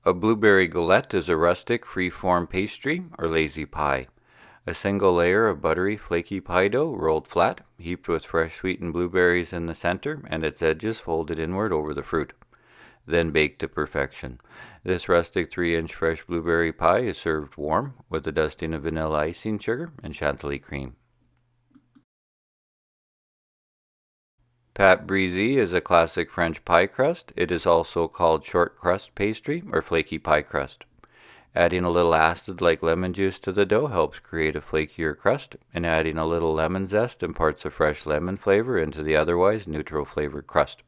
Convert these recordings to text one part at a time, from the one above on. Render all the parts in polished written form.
A blueberry galette is a rustic, free-form pastry or lazy pie. A single layer of buttery, flaky pie dough rolled flat, heaped with fresh sweetened blueberries in the center and its edges folded inward over the fruit. Then baked to perfection. This rustic 3-inch fresh blueberry pie is served warm with a dusting of vanilla icing sugar and Chantilly cream. Pâte brisée is a classic French pie crust. It is also called short crust pastry or flaky pie crust. Adding a little acid like lemon juice to the dough helps create a flakier crust, and adding a little lemon zest imparts a fresh lemon flavor into the otherwise neutral flavored crust.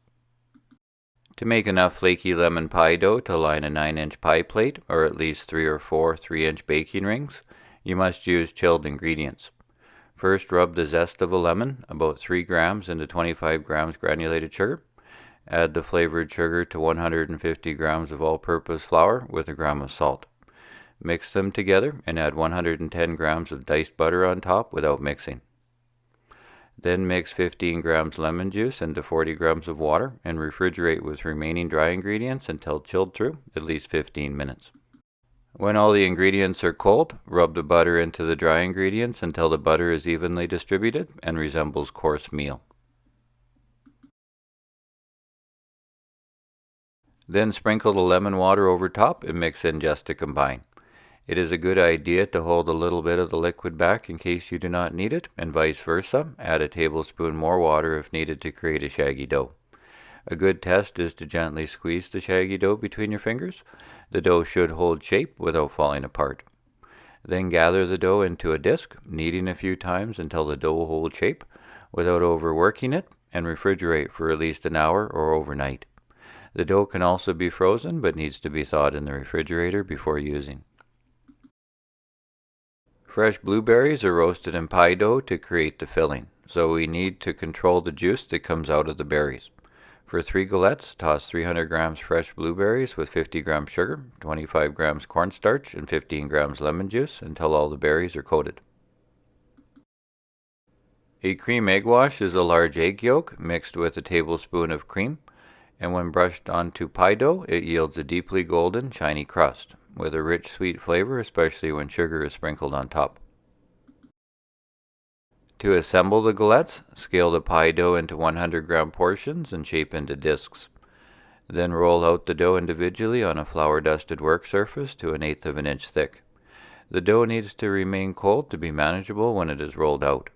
To make enough flaky lemon pie dough to line a 9-inch pie plate, or at least 3 or 4 3-inch baking rings, you must use chilled ingredients. First, rub the zest of a lemon, about 3 grams, into 25 grams granulated sugar. Add the flavored sugar to 150 grams of all-purpose flour with a gram of salt. Mix them together and add 110 grams of diced butter on top without mixing. Then mix 15 grams lemon juice into 40 grams of water and refrigerate with remaining dry ingredients until chilled through, at least 15 minutes. When all the ingredients are cold, rub the butter into the dry ingredients until the butter is evenly distributed and resembles coarse meal. Then sprinkle the lemon water over top and mix in just to combine. It is a good idea to hold a little bit of the liquid back in case you do not need it, and vice versa. Add a tablespoon more water if needed to create a shaggy dough. A good test is to gently squeeze the shaggy dough between your fingers. The dough should hold shape without falling apart. Then gather the dough into a disc, kneading a few times until the dough holds shape without overworking it, and refrigerate for at least an hour or overnight. The dough can also be frozen but needs to be thawed in the refrigerator before using. Fresh blueberries are roasted in pie dough to create the filling, so we need to control the juice that comes out of the berries. For 3 galettes, toss 300 grams fresh blueberries with 50 grams sugar, 25 grams cornstarch, and 15 grams lemon juice until all the berries are coated. A cream egg wash is a large egg yolk mixed with a tablespoon of cream, and when brushed onto pie dough, it yields a deeply golden, shiny crust, with a rich, sweet flavor, especially when sugar is sprinkled on top. To assemble the galettes, scale the pie dough into 100-gram portions and shape into discs. Then roll out the dough individually on a flour-dusted work surface to 1/8 of an inch thick. The dough needs to remain cold to be manageable when it is rolled out.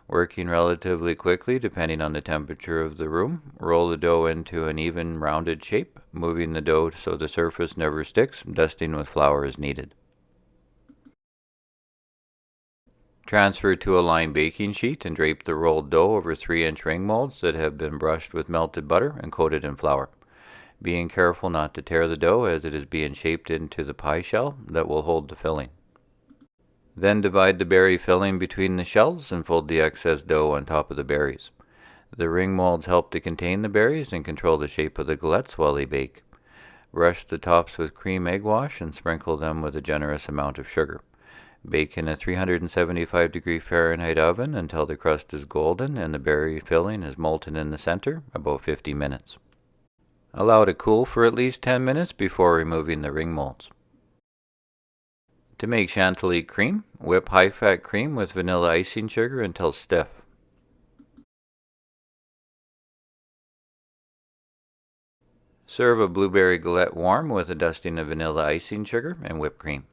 Working relatively quickly depending on the temperature of the room, roll the dough into an even rounded shape, moving the dough so the surface never sticks. Dusting with flour is needed. Transfer to a lined baking sheet and drape the rolled dough over 3-inch ring molds that have been brushed with melted butter and coated in flour, being careful not to tear the dough as it is being shaped into the pie shell that will hold the filling. Then divide the berry filling between the shells and fold the excess dough on top of the berries. The ring molds help to contain the berries and control the shape of the galettes while they bake. Brush the tops with cream egg wash and sprinkle them with a generous amount of sugar. Bake in a 375-degree Fahrenheit oven until the crust is golden and the berry filling is molten in the center, about 50 minutes. Allow to cool for at least 10 minutes before removing the ring molds. To make Chantilly cream, whip high-fat cream with vanilla icing sugar until stiff. Serve a blueberry galette warm with a dusting of vanilla icing sugar and whipped cream.